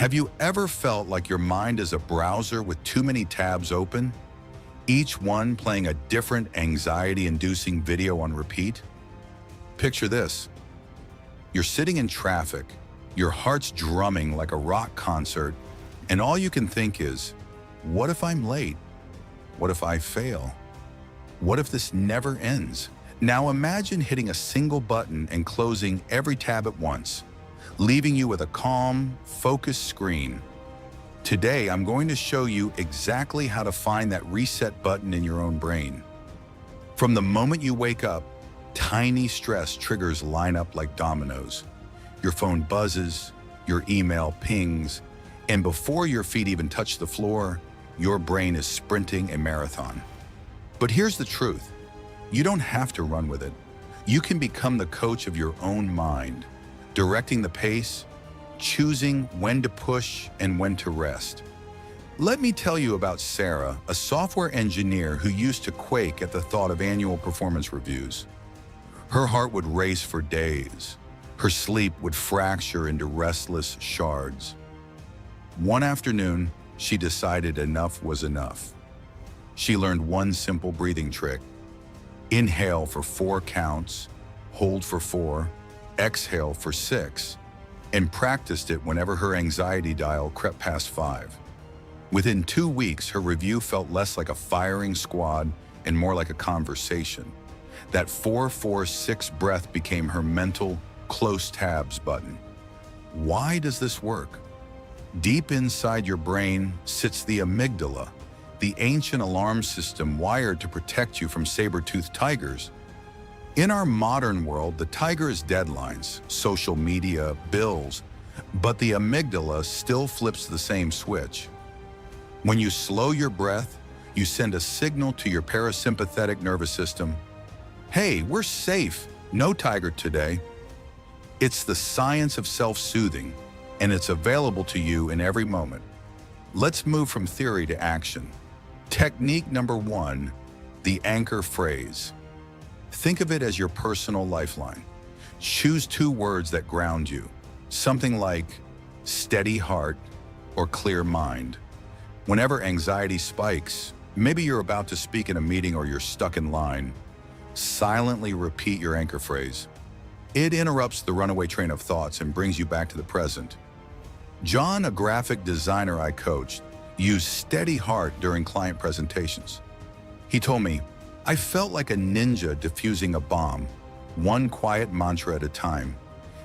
Have you ever felt like your mind is a browser with too many tabs open, each one playing a different anxiety-inducing video on repeat? Picture this. You're sitting in traffic, your heart's drumming like a rock concert, and all you can think is, what if I'm late? What if I fail? What if this never ends? Now imagine hitting a single button and closing every tab at once, leaving you with a calm, focused screen. Today, I'm going to show you exactly how to find that reset button in your own brain. From the moment you wake up, tiny stress triggers line up like dominoes. Your phone buzzes, your email pings, and before your feet even touch the floor, your brain is sprinting a marathon. But here's the truth. You don't have to run with it. You can become the coach of your own mind, directing the pace, choosing when to push and when to rest. Let me tell you about Sarah, a software engineer who used to quake at the thought of annual performance reviews. Her heart would race for days. Her sleep would fracture into restless shards. One afternoon, she decided enough was enough. She learned one simple breathing trick. Inhale for 4 counts, hold for 4, exhale for 6, and practiced it whenever her anxiety dial crept past 5. Within 2 weeks, her review felt less like a firing squad and more like a conversation. That 4-4-6 breath became her mental close tabs button. Why does this work? Deep inside your brain sits the amygdala, the ancient alarm system wired to protect you from saber-toothed tigers. In our modern world, the tiger is deadlines, social media, bills, but the amygdala still flips the same switch. When you slow your breath, you send a signal to your parasympathetic nervous system. Hey, we're safe, no tiger today. It's the science of self-soothing, and it's available to you in every moment. Let's move from theory to action. Technique number 1, the anchor phrase. Think of it as your personal lifeline. Choose 2 words that ground you. Something like steady heart or clear mind. Whenever anxiety spikes, maybe you're about to speak in a meeting or you're stuck in line, silently repeat your anchor phrase. It interrupts the runaway train of thoughts and brings you back to the present. John, a graphic designer I coached, used steady heart during client presentations. He told me, I felt like a ninja defusing a bomb, one quiet mantra at a time.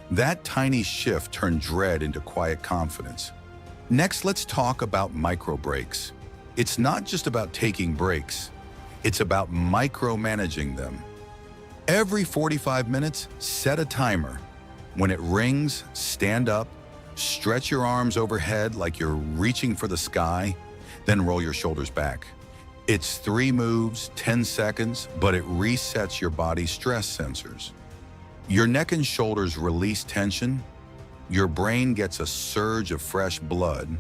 That tiny shift turned dread into quiet confidence. Next, let's talk about micro breaks. It's not just about taking breaks. It's about micromanaging them. Every 45 minutes, set a timer. When it rings, stand up, stretch your arms overhead like you're reaching for the sky, then roll your shoulders back. It's 3 moves, 10 seconds, but it resets your body's stress sensors. Your neck and shoulders release tension, your brain gets a surge of fresh blood,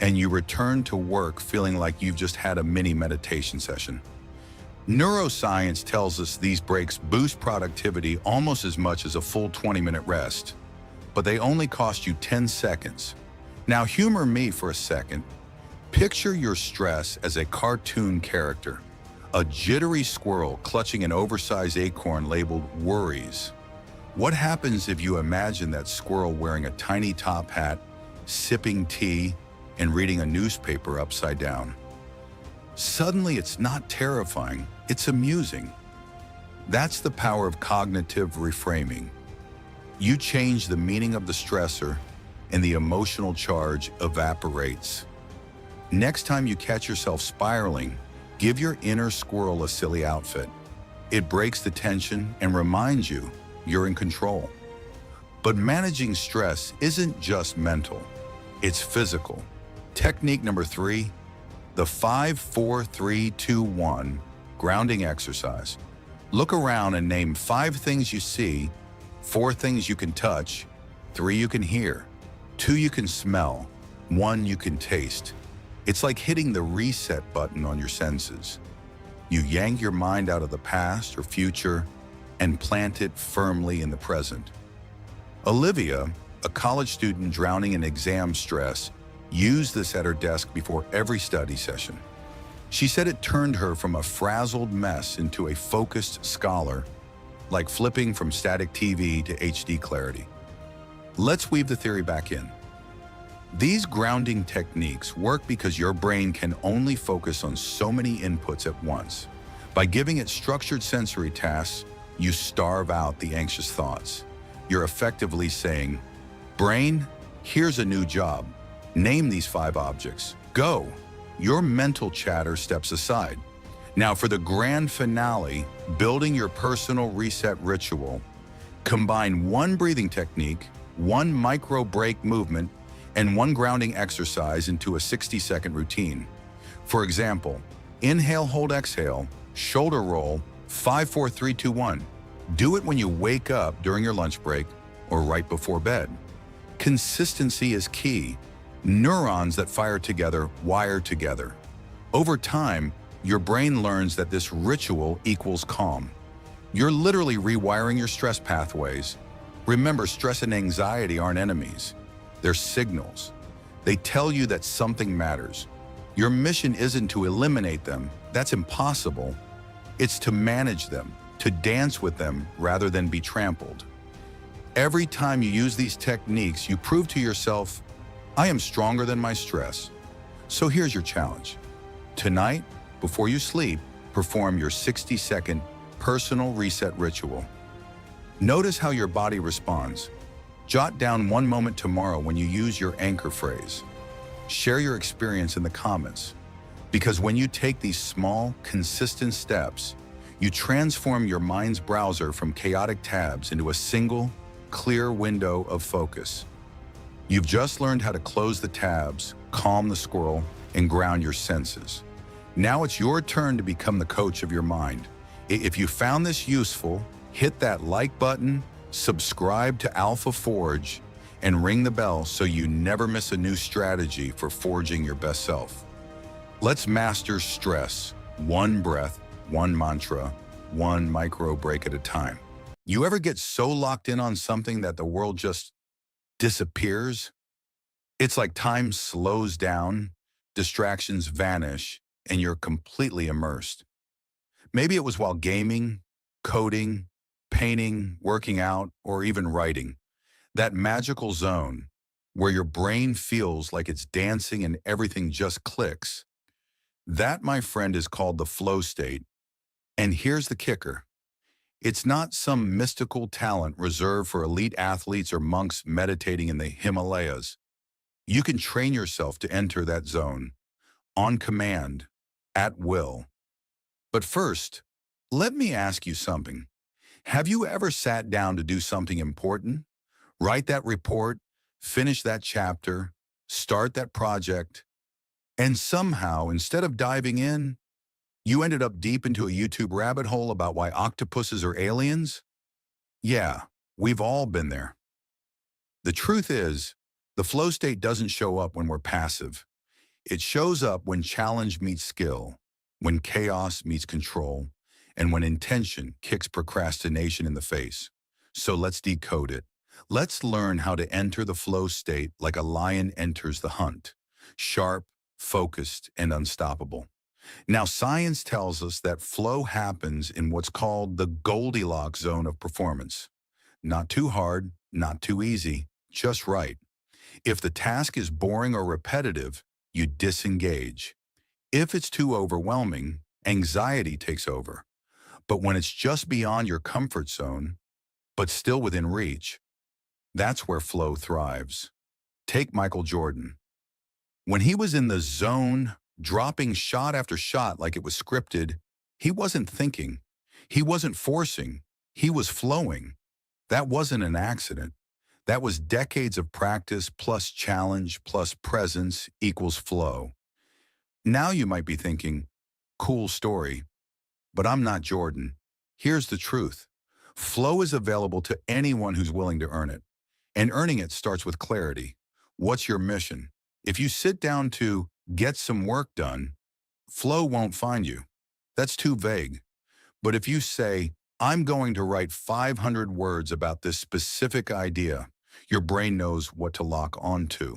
and you return to work feeling like you've just had a mini meditation session. Neuroscience tells us these breaks boost productivity almost as much as a full 20-minute rest, but they only cost you 10 seconds. Now humor me for a second. Picture your stress as a cartoon character, a jittery squirrel clutching an oversized acorn labeled worries. What happens if you imagine that squirrel wearing a tiny top hat, sipping tea, and reading a newspaper upside down? Suddenly it's not terrifying, it's amusing. That's the power of cognitive reframing. You change the meaning of the stressor, and the emotional charge evaporates. Next time you catch yourself spiraling, give your inner squirrel a silly outfit. It breaks the tension and reminds you you're in control. But managing stress isn't just mental, it's physical. Technique number 3, the 5-4-3-2-1 grounding exercise. Look around and name 5 things you see, 4 things you can touch, 3 you can hear, 2 you can smell, 1 you can taste. It's like hitting the reset button on your senses. You yank your mind out of the past or future and plant it firmly in the present. Olivia, a college student drowning in exam stress, used this at her desk before every study session. She said it turned her from a frazzled mess into a focused scholar, like flipping from static TV to HD clarity. Let's weave the theory back in. These grounding techniques work because your brain can only focus on so many inputs at once. By giving it structured sensory tasks, you starve out the anxious thoughts. You're effectively saying, "Brain, here's a new job. Name these 5 objects. Go." Your mental chatter steps aside. Now for the grand finale, building your personal reset ritual, combine 1 breathing technique, 1 micro break movement, and 1 grounding exercise into a 60-second routine. For example, inhale, hold, exhale, shoulder roll, 5, 4, 3, 2, 1. Do it when you wake up during your lunch break or right before bed. Consistency is key. Neurons that fire together wire together. Over time, your brain learns that this ritual equals calm. You're literally rewiring your stress pathways. Remember, stress and anxiety aren't enemies. They're signals. They tell you that something matters. Your mission isn't to eliminate them. That's impossible. It's to manage them, to dance with them rather than be trampled. Every time you use these techniques, you prove to yourself, I am stronger than my stress. So here's your challenge. Tonight, before you sleep, perform your 60-second personal reset ritual. Notice how your body responds. Jot down 1 moment tomorrow when you use your anchor phrase. Share your experience in the comments. Because when you take these small, consistent steps, you transform your mind's browser from chaotic tabs into a single, clear window of focus. You've just learned how to close the tabs, calm the squirrel, and ground your senses. Now it's your turn to become the coach of your mind. If you found this useful, hit that like button, subscribe to Alpha Forge, and ring the bell so you never miss a new strategy for forging your best self. Let's master stress, 1 breath, 1 mantra, 1 micro break at a time. You ever get so locked in on something that the world just disappears? It's like time slows down, distractions vanish, and you're completely immersed. Maybe it was while gaming, coding, painting, working out, or even writing. That magical zone where your brain feels like it's dancing and everything just clicks. That, my friend, is called the flow state. And here's the kicker. It's not some mystical talent reserved for elite athletes or monks meditating in the Himalayas. You can train yourself to enter that zone, on command, at will. But first, let me ask you something. Have you ever sat down to do something important? Write that report, finish that chapter, start that project, and somehow, instead of diving in, you ended up deep into a YouTube rabbit hole about why octopuses are aliens? Yeah, we've all been there. The truth is, the flow state doesn't show up when we're passive. It shows up when challenge meets skill, when chaos meets control, and when intention kicks procrastination in the face. So let's decode it. Let's learn how to enter the flow state like a lion enters the hunt, sharp, focused, and unstoppable. Now, science tells us that flow happens in what's called the Goldilocks zone of performance. Not too hard, not too easy, just right. If the task is boring or repetitive, you disengage. If it's too overwhelming, anxiety takes over. But when it's just beyond your comfort zone, but still within reach, that's where flow thrives. Take Michael Jordan. When he was in the zone, dropping shot after shot like it was scripted, he wasn't thinking. He wasn't forcing. He was flowing. That wasn't an accident. That was decades of practice plus challenge plus presence equals flow. Now you might be thinking, cool story, but I'm not Jordan. Here's the truth. Flow is available to anyone who's willing to earn it. And earning it starts with clarity. What's your mission? If you sit down to get some work done, flow won't find you. That's too vague. But if you say, I'm going to write 500 words about this specific idea, Your brain knows what to lock onto.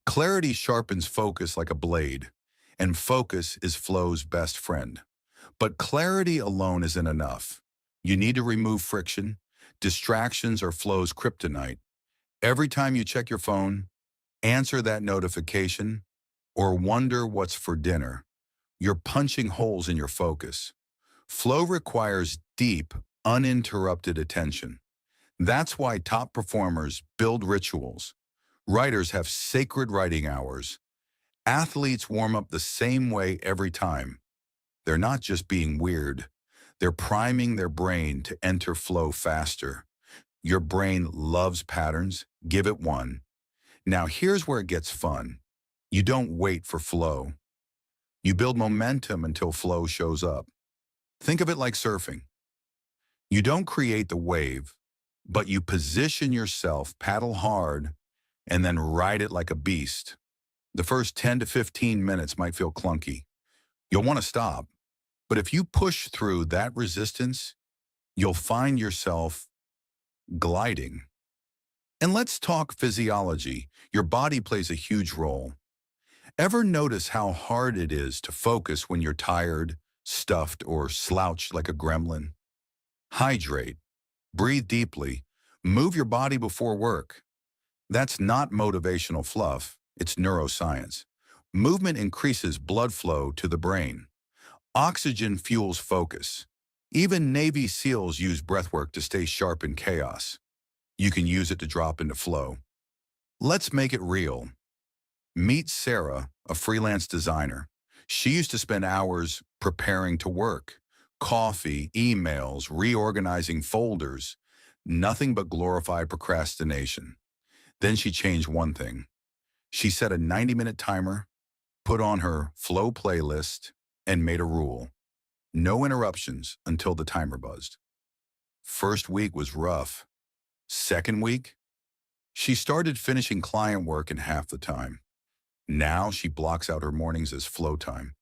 Clarity sharpens focus like a blade, and focus is flow's best friend. But clarity alone isn't enough. You need to remove friction. Distractions are flow's kryptonite. Every time you check your phone, answer that notification, or wonder what's for dinner, you're punching holes in your focus. Flow requires deep, uninterrupted attention. That's why top performers build rituals. Writers have sacred writing hours. Athletes warm up the same way every time. They're not just being weird. They're priming their brain to enter flow faster. Your brain loves patterns. Give it one. Now here's where it gets fun. You don't wait for flow. You build momentum until flow shows up. Think of it like surfing. You don't create the wave, but you position yourself, paddle hard, and then ride it like a beast. The first 10 to 15 minutes might feel clunky. You'll want to stop. But if you push through that resistance, you'll find yourself gliding. And let's talk physiology. Your body plays a huge role. Ever notice how hard it is to focus when you're tired, stuffed, or slouched like a gremlin? Hydrate. Breathe deeply. Move your body before work. That's not motivational fluff. It's neuroscience. Movement increases blood flow to the brain. Oxygen fuels focus. Even Navy SEALs use breathwork to stay sharp in chaos. You can use it to drop into flow. Let's make it real. Meet Sarah, a freelance designer. She used to spend hours preparing to work. Coffee, emails, reorganizing folders. Nothing but glorified procrastination. Then she changed one thing. She set a 90-minute timer, put on her flow playlist, and made a rule. No interruptions until the timer buzzed. First week was rough. Second week, she started finishing client work in half the time. Now she blocks out her mornings as flow time.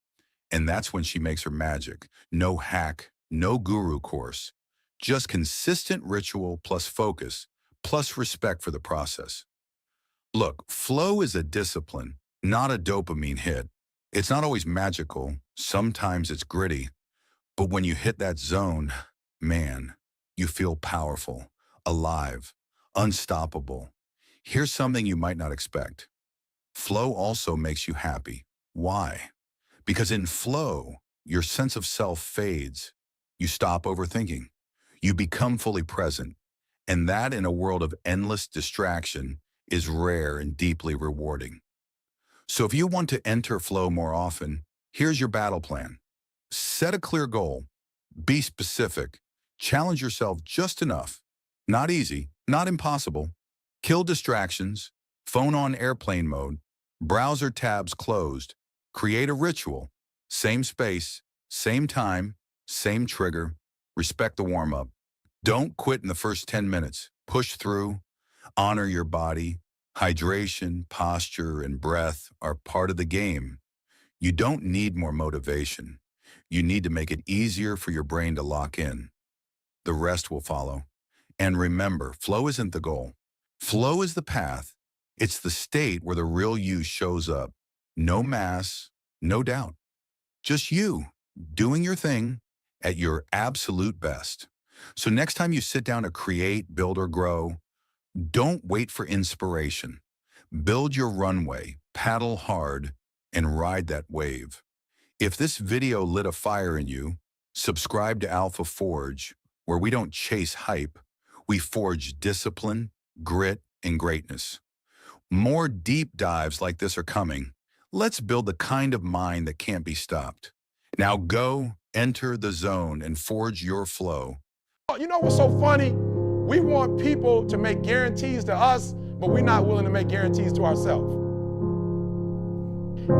And that's when she makes her magic. No hack, no guru course. Just consistent ritual plus focus, plus respect for the process. Look, flow is a discipline, not a dopamine hit. It's not always magical. Sometimes it's gritty. But when you hit that zone, man, you feel powerful, alive, unstoppable. Here's something you might not expect. Flow also makes you happy. Why? Because in flow, your sense of self fades. You stop overthinking. You become fully present. And that, in a world of endless distraction, is rare and deeply rewarding. So if you want to enter flow more often, here's your battle plan. Set a clear goal. Be specific. Challenge yourself just enough. Not easy, not impossible. Kill distractions. Phone on airplane mode. Browser tabs closed. Create a ritual. Same space, same time, same trigger. Respect the warm-up. Don't quit in the first 10 minutes. Push through. Honor your body. Hydration, posture, and breath are part of the game. You don't need more motivation. You need to make it easier for your brain to lock in. The rest will follow. And remember, flow isn't the goal. Flow is the path. It's the state where the real you shows up. No mass, no doubt. Just you, doing your thing at your absolute best. So next time you sit down to create, build, or grow, don't wait for inspiration. Build your runway, paddle hard, and ride that wave. If this video lit a fire in you, subscribe to Alpha Forge, where we don't chase hype, we forge discipline, grit, and greatness. More deep dives like this are coming. Let's build the kind of mind that can't be stopped. Now go, enter the zone, and forge your flow. You know what's so funny? We want people to make guarantees to us, but we're not willing to make guarantees to ourselves.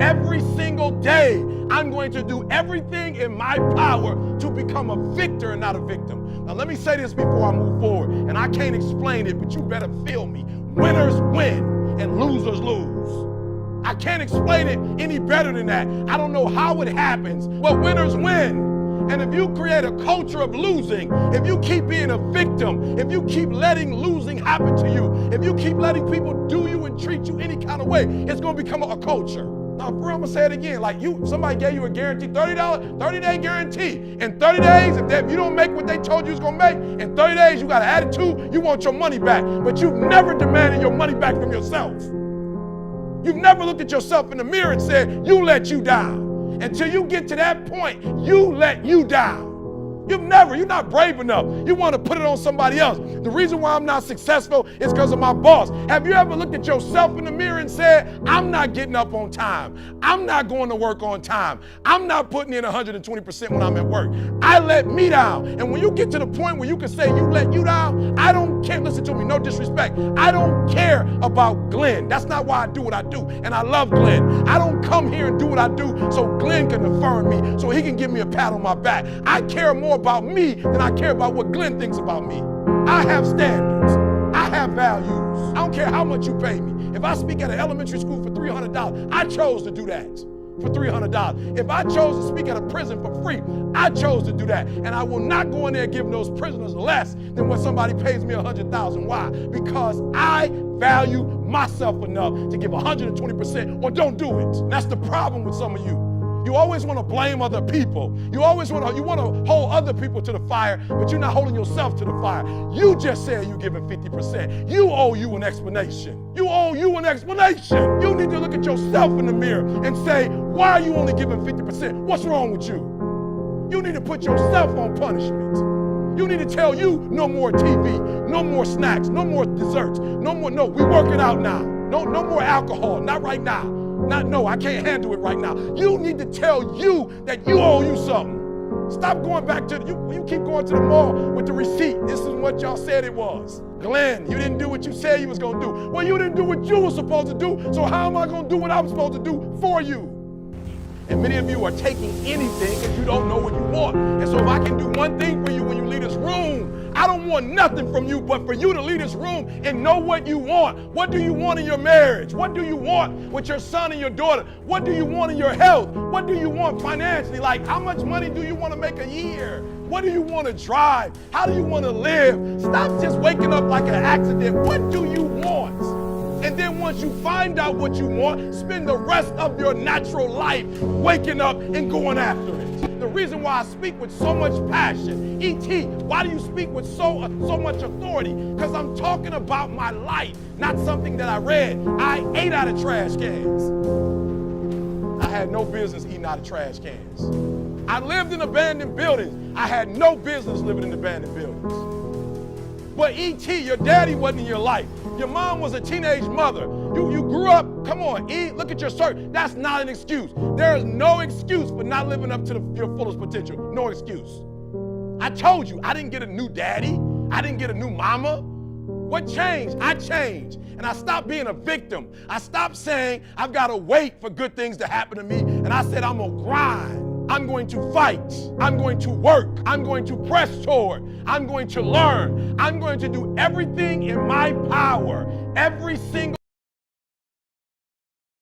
Every single day, I'm going to do everything in my power to become a victor and not a victim. Now, let me say this before I move forward, and I can't explain it, but you better feel me. Winners win and losers lose. I can't explain it any better than that. I don't know how it happens, but winners win And if you create a culture of losing, if you keep being a victim, if you keep letting losing happen to you, if you keep letting people do you and treat you any kind of way, it's going to become a culture. Now, for real, I'm going to say it again. Like somebody gave you a guarantee, $30, 30-day guarantee. In 30 days, if you don't make what they told you was going to make, in 30 days, you got an attitude, you want your money back. But you've never demanded your money back from yourself. You've never looked at yourself in the mirror and said, you let you down. Until you get to that point, you let you down. You're not brave enough. You want to put it on somebody else. The reason why I'm not successful is because of my boss. Have you ever looked at yourself in the mirror and said, I'm not getting up on time. I'm not going to work on time. I'm not putting in 120% when I'm at work. I let me down. And when you get to the point where you can say you let you down, I don't care. Listen to me, no disrespect. I don't care about Glenn. That's not why I do what I do. And I love Glenn. I don't come here and do what I do so Glenn can affirm me, so he can give me a pat on my back. I care more about me than I care about what Glenn thinks about me. I have standards. I have values. I don't care how much you pay me. If I speak at an elementary school for $300, I chose to do that for $300. If I chose to speak at a prison for free, I chose to do that. And I will not go in there giving those prisoners less than what somebody pays me $100,000. Why? Because I value myself enough to give 120% or don't do it. And that's the problem with some of you. You always want to blame other people. You want to hold other people to the fire, but you're not holding yourself to the fire. You just said you're giving 50%. You owe you an explanation. You owe you an explanation. You need to look at yourself in the mirror and say, why are you only giving 50%? What's wrong with you? You need to put yourself on punishment. You need to tell you no more TV, no more snacks, no more desserts, no, we working out now. No more alcohol, not right now. No, I can't handle it right now. You need to tell you that you owe you something. Stop going back to you keep going to the mall with the receipt. This is what y'all said it was. Glenn, you didn't do what you said you was going to do. Well, you didn't do what you were supposed to do, so how am I going to do what I'm supposed to do for you? And many of you are taking anything because you don't know what you want. And so if I can do one thing for you when you leave this room, I don't want nothing from you but for you to leave this room and know what you want. What do you want in your marriage? What do you want with your son and your daughter? What do you want in your health? What do you want financially? Like, how much money do you want to make a year? What do you want to drive? How do you want to live? Stop just waking up like an accident. What do you want? And then once you find out what you want, spend the rest of your natural life waking up and going after it. The reason why I speak with so much passion, E.T., why do you speak with so much authority? Because I'm talking about my life, not something that I read. I ate out of trash cans. I had no business eating out of trash cans. I lived in abandoned buildings. I had no business living in abandoned buildings. But E.T., your daddy wasn't in your life. Your mom was a teenage mother. You grew up, come on, look at your shirt. That's not an excuse. There is no excuse for not living up to your fullest potential. No excuse. I told you, I didn't get a new daddy. I didn't get a new mama. What changed? I changed. And I stopped being a victim. I stopped saying, I've got to wait for good things to happen to me. And I said, I'm going to grind. I'm going to fight. I'm going to work. I'm going to press toward. I'm going to learn. I'm going to do everything in my power every single